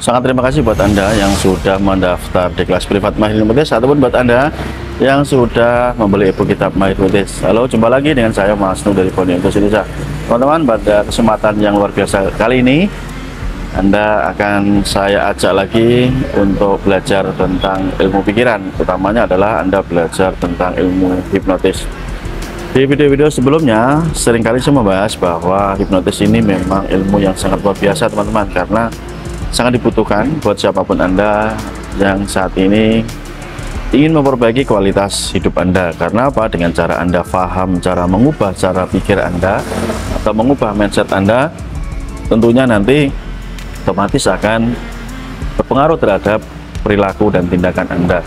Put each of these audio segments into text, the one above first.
Sangat terima kasih buat Anda yang sudah mendaftar di kelas privat Mahir Hipnotis, ataupun buat Anda yang sudah membeli e-book kitab Mahir Hipnotis. Halo, jumpa lagi dengan saya Mas Nu dari Pondok Indonesia. Teman-teman, pada kesempatan yang luar biasa kali ini Anda akan saya ajak lagi untuk belajar tentang ilmu pikiran. Utamanya adalah Anda belajar tentang ilmu hipnotis. Di video-video sebelumnya seringkali saya membahas bahwa hipnotis ini memang ilmu yang sangat luar biasa teman-teman, karena sangat dibutuhkan buat siapapun Anda yang saat ini ingin memperbaiki kualitas hidup Anda. Karena apa? Dengan cara Anda paham, cara mengubah cara pikir Anda atau mengubah mindset Anda, tentunya nanti otomatis akan berpengaruh terhadap perilaku dan tindakan Anda.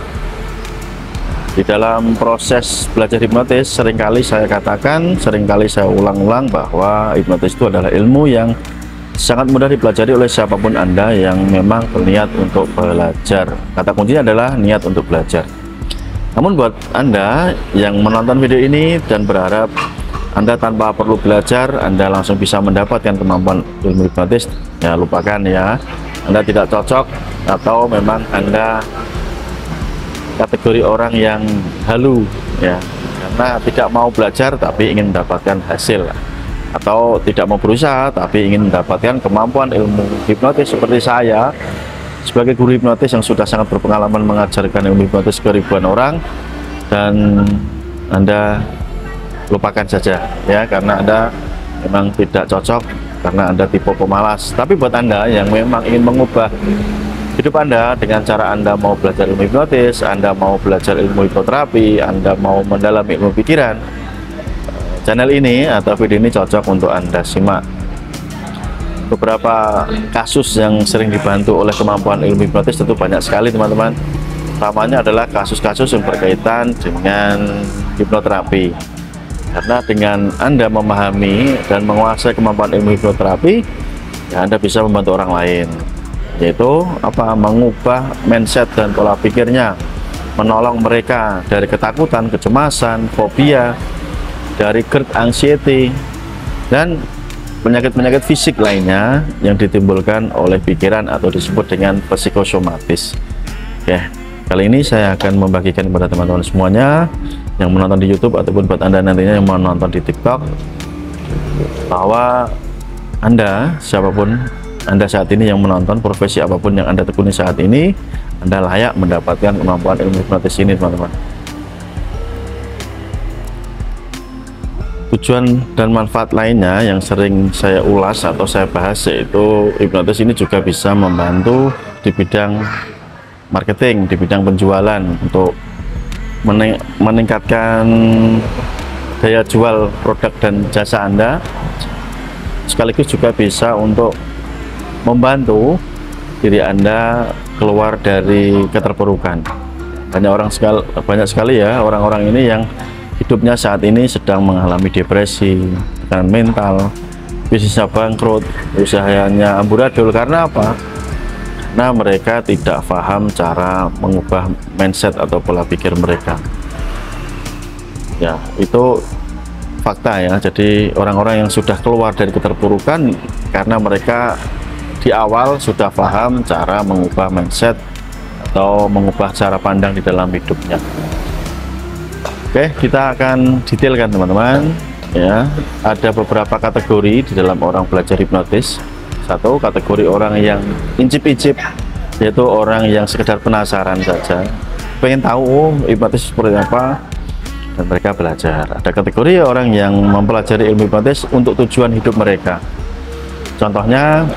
Di dalam proses belajar hipnotis seringkali saya katakan, seringkali saya ulang-ulang bahwa hipnotis itu adalah ilmu yang sangat mudah dipelajari oleh siapapun Anda yang memang berniat untuk belajar. Kata kuncinya adalah niat untuk belajar. Namun buat Anda yang menonton video ini dan berharap Anda tanpa perlu belajar Anda langsung bisa mendapatkan kemampuan ilmu hipnotis, ya lupakan ya. Anda tidak cocok, atau memang Anda kategori orang yang halu ya, karena tidak mau belajar tapi ingin mendapatkan hasil, atau tidak mau berusaha tapi ingin mendapatkan kemampuan ilmu hipnotis seperti saya sebagai guru hipnotis yang sudah sangat berpengalaman mengajarkan ilmu hipnotis ke ribuan orang. Dan Anda lupakan saja ya, karena Anda memang tidak cocok, karena Anda tipe pemalas. Tapi buat Anda yang memang ingin mengubah hidup Anda dengan cara Anda mau belajar ilmu hipnotis, Anda mau belajar ilmu hipnoterapi, Anda mau mendalami ilmu pikiran, channel ini atau video ini cocok untuk Anda simak. Beberapa kasus yang sering dibantu oleh kemampuan ilmu hipnotis tentu banyak sekali teman-teman. Utamanya adalah kasus-kasus yang berkaitan dengan hipnoterapi. Karena dengan Anda memahami dan menguasai kemampuan ilmu hipnoterapi, ya Anda bisa membantu orang lain. Yaitu apa? Mengubah mindset dan pola pikirnya, menolong mereka dari ketakutan, kecemasan, fobia, dari GERD, anxiety, dan penyakit-penyakit fisik lainnya yang ditimbulkan oleh pikiran atau disebut dengan psikosomatis. Oke, kali ini saya akan membagikan kepada teman-teman semuanya yang menonton di YouTube ataupun buat Anda nantinya yang menonton di TikTok, bahwa Anda, siapapun Anda saat ini yang menonton, profesi apapun yang Anda tekuni saat ini, Anda layak mendapatkan kemampuan ilmu hipnotis ini teman-teman. Tujuan dan manfaat lainnya yang sering saya ulas atau saya bahas, yaitu hipnotis ini juga bisa membantu di bidang marketing, di bidang penjualan, untuk meningkatkan daya jual produk dan jasa Anda, sekaligus juga bisa untuk membantu diri Anda keluar dari keterpurukan. Banyak sekali ya orang-orang ini yang hidupnya saat ini sedang mengalami depresi, tekanan mental, bisnisnya bangkrut, usahanya amburadul. Karena apa? Karena mereka tidak paham cara mengubah mindset atau pola pikir mereka. Ya, itu fakta ya. Jadi orang-orang yang sudah keluar dari keterpurukan karena mereka di awal sudah paham cara mengubah mindset atau mengubah cara pandang di dalam hidupnya. Oke, kita akan detailkan teman-teman ya. Ada beberapa kategori di dalam orang belajar hipnotis. Satu, kategori orang yang incip-incip, yaitu orang yang sekedar penasaran saja, pengen tahu hipnotis seperti apa, dan mereka belajar. Ada kategori orang yang mempelajari ilmu hipnotis untuk tujuan hidup mereka. Contohnya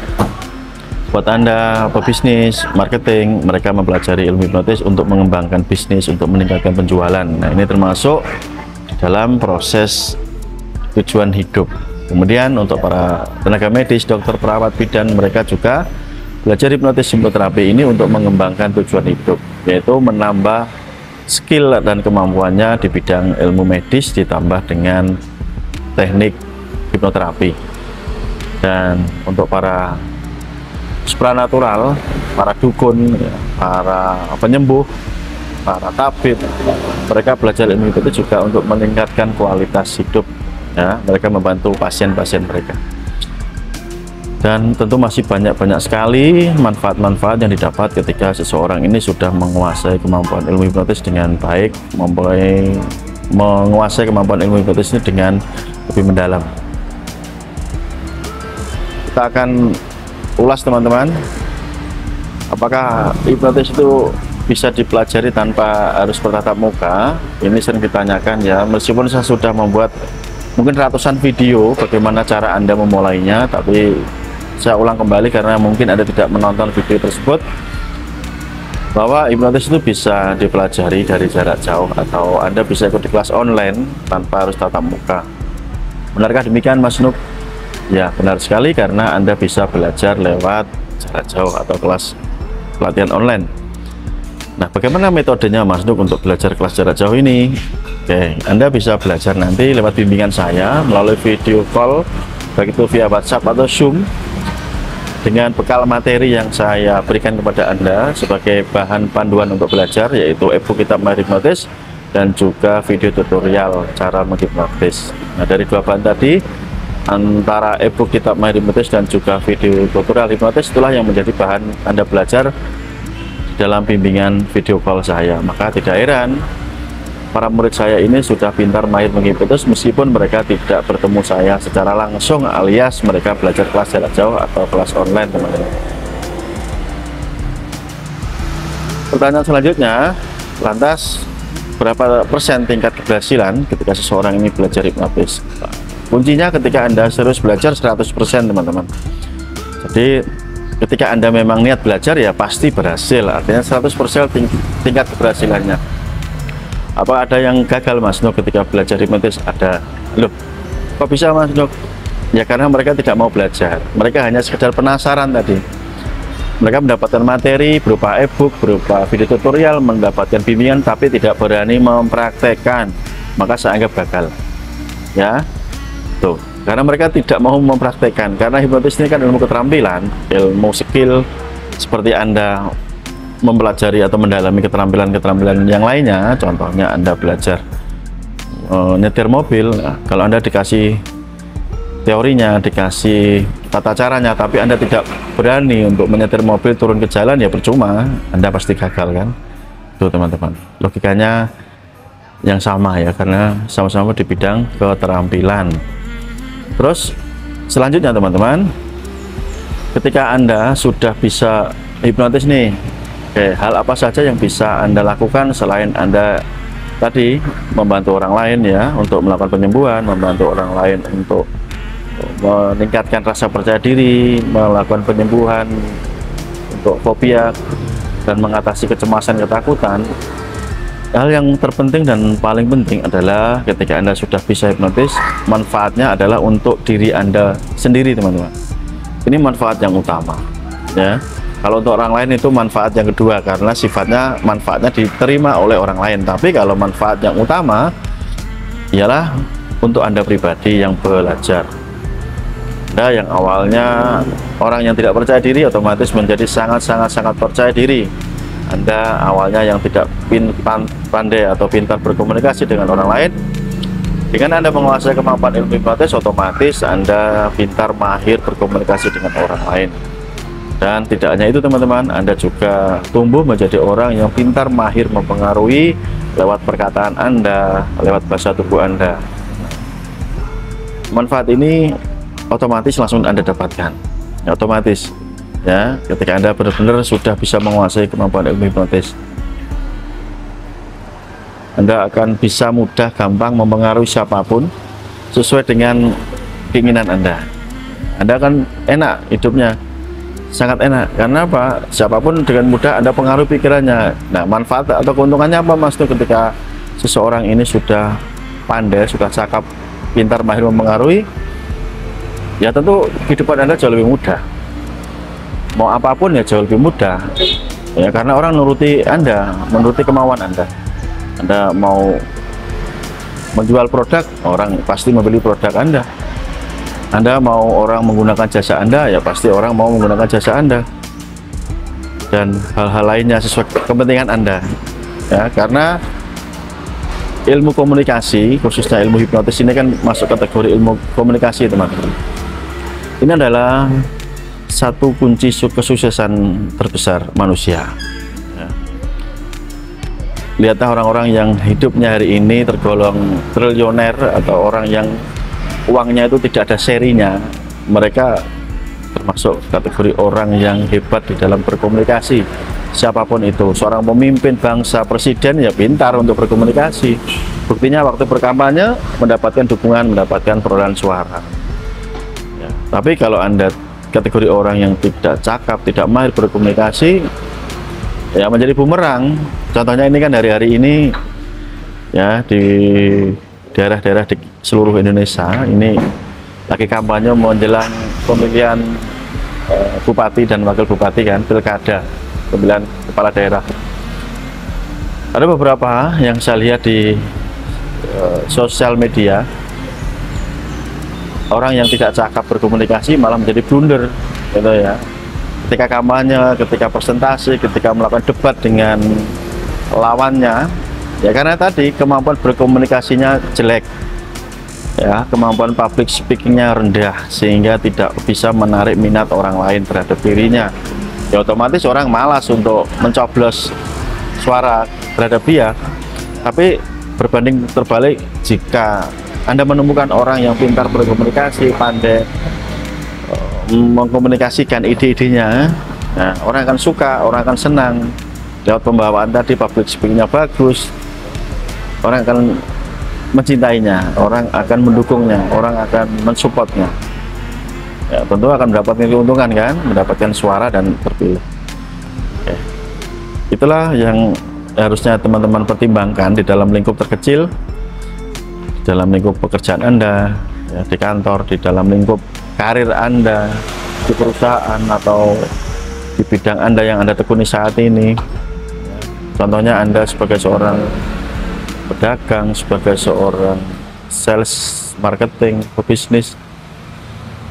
buat Anda pebisnis, marketing, mereka mempelajari ilmu hipnotis untuk mengembangkan bisnis, untuk meningkatkan penjualan. Nah, ini termasuk dalam proses tujuan hidup. Kemudian untuk para tenaga medis, dokter, perawat, bidan, mereka juga belajar hipnotis hipnoterapi ini untuk mengembangkan tujuan hidup, yaitu menambah skill dan kemampuannya di bidang ilmu medis ditambah dengan teknik hipnoterapi. Dan untuk para supranatural, para dukun, para penyembuh, para tabib, mereka belajar ilmu itu juga untuk meningkatkan kualitas hidup ya. Mereka membantu pasien-pasien mereka. Dan tentu masih banyak sekali manfaat-manfaat yang didapat ketika seseorang ini sudah menguasai kemampuan ilmu hipnotis dengan baik, menguasai kemampuan ilmu hipnotis ini dengan lebih mendalam. Kita akan ulas teman-teman, apakah hipnotis itu bisa dipelajari tanpa harus bertatap muka. Ini sering ditanyakan ya, meskipun saya sudah membuat mungkin ratusan video bagaimana cara Anda memulainya, tapi saya ulang kembali karena mungkin Anda tidak menonton video tersebut, bahwa hipnotis itu bisa dipelajari dari jarak jauh atau Anda bisa ikut di kelas online tanpa harus tatap muka. Benarkah demikian Mas Nuk? Ya, benar sekali, karena Anda bisa belajar lewat jarak jauh atau kelas pelatihan online. Nah, bagaimana metodenya Mas Nuk untuk belajar kelas jarak jauh ini? Oke, Anda bisa belajar nanti lewat bimbingan saya melalui video call, baik itu via WhatsApp atau Zoom, dengan bekal materi yang saya berikan kepada Anda sebagai bahan panduan untuk belajar, yaitu e-book Kitab Mahir Hipnotis dan juga video tutorial cara menghipnotis. Nah, dari dua bahan tadi, antara e-book Kitab Mahir Hipnotis dan juga video tutorial hipnotis, itulah yang menjadi bahan Anda belajar dalam bimbingan video call saya. Maka tidak heran para murid saya ini sudah pintar mahir menghipnotis meskipun mereka tidak bertemu saya secara langsung, alias mereka belajar kelas jarak jauh atau kelas online, teman-teman. Pertanyaan selanjutnya, lantas berapa persen tingkat keberhasilan ketika seseorang ini belajar hipnotis? Kuncinya ketika Anda serius belajar 100%, teman-teman. Jadi ketika Anda memang niat belajar, ya pasti berhasil. Artinya 100% tingkat keberhasilannya. Apa ada yang gagal Mas Nuk ketika belajar hipnotis? Ada. Loh, kok bisa Mas Nuk? Ya karena mereka tidak mau belajar. Mereka hanya sekedar penasaran tadi. Mereka mendapatkan materi berupa e-book, berupa video tutorial, mendapatkan bimbingan, tapi tidak berani mempraktekkan. Maka saya anggap gagal. Ya, tuh. Karena mereka tidak mau mempraktekkan. Karena hipnotis ini kan ilmu keterampilan, ilmu skill, seperti Anda mempelajari atau mendalami keterampilan-keterampilan yang lainnya. Contohnya Anda belajar nyetir mobil. Nah, kalau Anda dikasih teorinya, dikasih tata caranya, tapi Anda tidak berani untuk menyetir mobil turun ke jalan, ya percuma, Anda pasti gagal kan. Tuh teman-teman, logikanya yang sama ya, karena sama-sama di bidang keterampilan. Terus selanjutnya teman-teman, ketika Anda sudah bisa hipnotis nih, hal apa saja yang bisa Anda lakukan selain Anda tadi membantu orang lain ya untuk melakukan penyembuhan, membantu orang lain untuk meningkatkan rasa percaya diri, melakukan penyembuhan untuk fobia dan mengatasi kecemasan, ketakutan. Hal yang terpenting dan paling penting adalah ketika Anda sudah bisa hipnotis, manfaatnya adalah untuk diri Anda sendiri, teman-teman. Ini manfaat yang utama ya. Kalau untuk orang lain itu manfaat yang kedua, karena sifatnya manfaatnya diterima oleh orang lain. Tapi kalau manfaat yang utama ialah untuk Anda pribadi yang belajar. Anda yang awalnya orang yang tidak percaya diri otomatis menjadi sangat percaya diri. Anda awalnya yang tidak pandai atau pintar berkomunikasi dengan orang lain, dengan Anda menguasai kemampuan ilmu hipnotis, otomatis Anda pintar mahir berkomunikasi dengan orang lain. Dan tidak hanya itu teman-teman, Anda juga tumbuh menjadi orang yang pintar mahir mempengaruhi lewat perkataan Anda, lewat bahasa tubuh Anda. Manfaat ini otomatis langsung Anda dapatkan ya, otomatis ya, ketika Anda benar-benar sudah bisa menguasai kemampuan ilmu hipnotis. Anda akan bisa mudah gampang mempengaruhi siapapun sesuai dengan keinginan Anda. Anda akan enak hidupnya, sangat enak. Karena apa? Siapapun dengan mudah Anda pengaruhi pikirannya. Nah, manfaat atau keuntungannya apa Mas tuh ketika seseorang ini sudah pandai, sudah cakap, pintar, mahir mempengaruhi? Ya tentu kehidupan Anda jauh lebih mudah. Mau apapun ya jauh lebih mudah. Ya karena orang menuruti Anda, menuruti kemauan Anda. Anda mau menjual produk, orang pasti membeli produk Anda. Anda mau orang menggunakan jasa Anda, ya pasti orang mau menggunakan jasa Anda. Dan hal-hal lainnya sesuai kepentingan Anda. Ya, karena ilmu komunikasi, khususnya ilmu hipnotis ini kan masuk kategori ilmu komunikasi, teman-teman. Ini adalah satu kunci kesuksesan terbesar manusia. Ya. Lihatlah orang-orang yang hidupnya hari ini tergolong triliuner atau orang yang uangnya itu tidak ada serinya, mereka termasuk kategori orang yang hebat di dalam berkomunikasi. Siapapun itu, seorang pemimpin bangsa, presiden, ya pintar untuk berkomunikasi. Buktinya waktu berkampanye mendapatkan dukungan, mendapatkan perolehan suara. Ya. Tapi kalau Anda kategori orang yang tidak cakap, tidak mahir berkomunikasi, ya menjadi bumerang. Contohnya ini kan hari-hari ini ya di daerah-daerah di seluruh Indonesia ini lagi kampanye menjelang pemilihan bupati dan wakil bupati kan, pilkada, pemilihan kepala daerah. Ada beberapa yang saya lihat di sosial media, orang yang tidak cakap berkomunikasi malah menjadi blunder, gitu ya. Ketika kampanye, ketika presentasi, ketika melakukan debat dengan lawannya, ya karena tadi kemampuan berkomunikasinya jelek, ya kemampuan public speakingnya rendah, sehingga tidak bisa menarik minat orang lain terhadap dirinya. Ya otomatis orang malas untuk mencoblos suara terhadap dia. Tapi berbanding terbalik, jika Anda menemukan orang yang pintar berkomunikasi, pandai mengkomunikasikan ide-idenya, nah, orang akan suka, orang akan senang. Lewat pembawaan tadi, public speakingnya bagus, orang akan mencintainya, orang akan mendukungnya, orang akan mensupportnya. Ya, tentu akan mendapatkan keuntungan kan, mendapatkan suara dan terpilih. Oke. Itulah yang harusnya teman-teman pertimbangkan di dalam lingkup terkecil, dalam lingkup pekerjaan Anda, ya, di kantor, di dalam lingkup karir Anda, di perusahaan atau di bidang Anda yang Anda tekuni saat ini. Contohnya Anda sebagai seorang pedagang, sebagai seorang sales, marketing, pebisnis,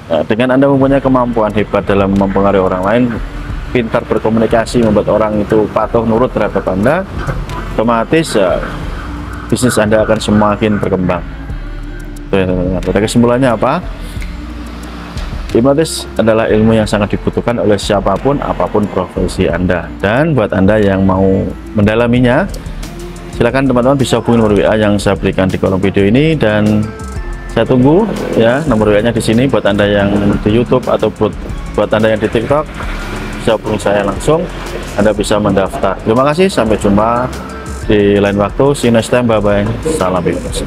ya, dengan Anda mempunyai kemampuan hebat dalam mempengaruhi orang lain, pintar berkomunikasi, membuat orang itu patuh nurut terhadap Anda, otomatis ya, bisnis Anda akan semakin berkembang. Pada kesimpulannya apa? Hipnotis adalah ilmu yang sangat dibutuhkan oleh siapapun, apapun profesi Anda. Dan buat Anda yang mau mendalaminya, silakan teman-teman bisa hubungi nomor WA yang saya berikan di kolom video ini, dan saya tunggu ya nomor WA-nya di sini. Buat Anda yang di YouTube atau buat Anda yang di TikTok, bisa hubungi saya langsung. Anda bisa mendaftar. Terima kasih, sampai jumpa di lain waktu. See you next time, bye bye. Salam hipnosis.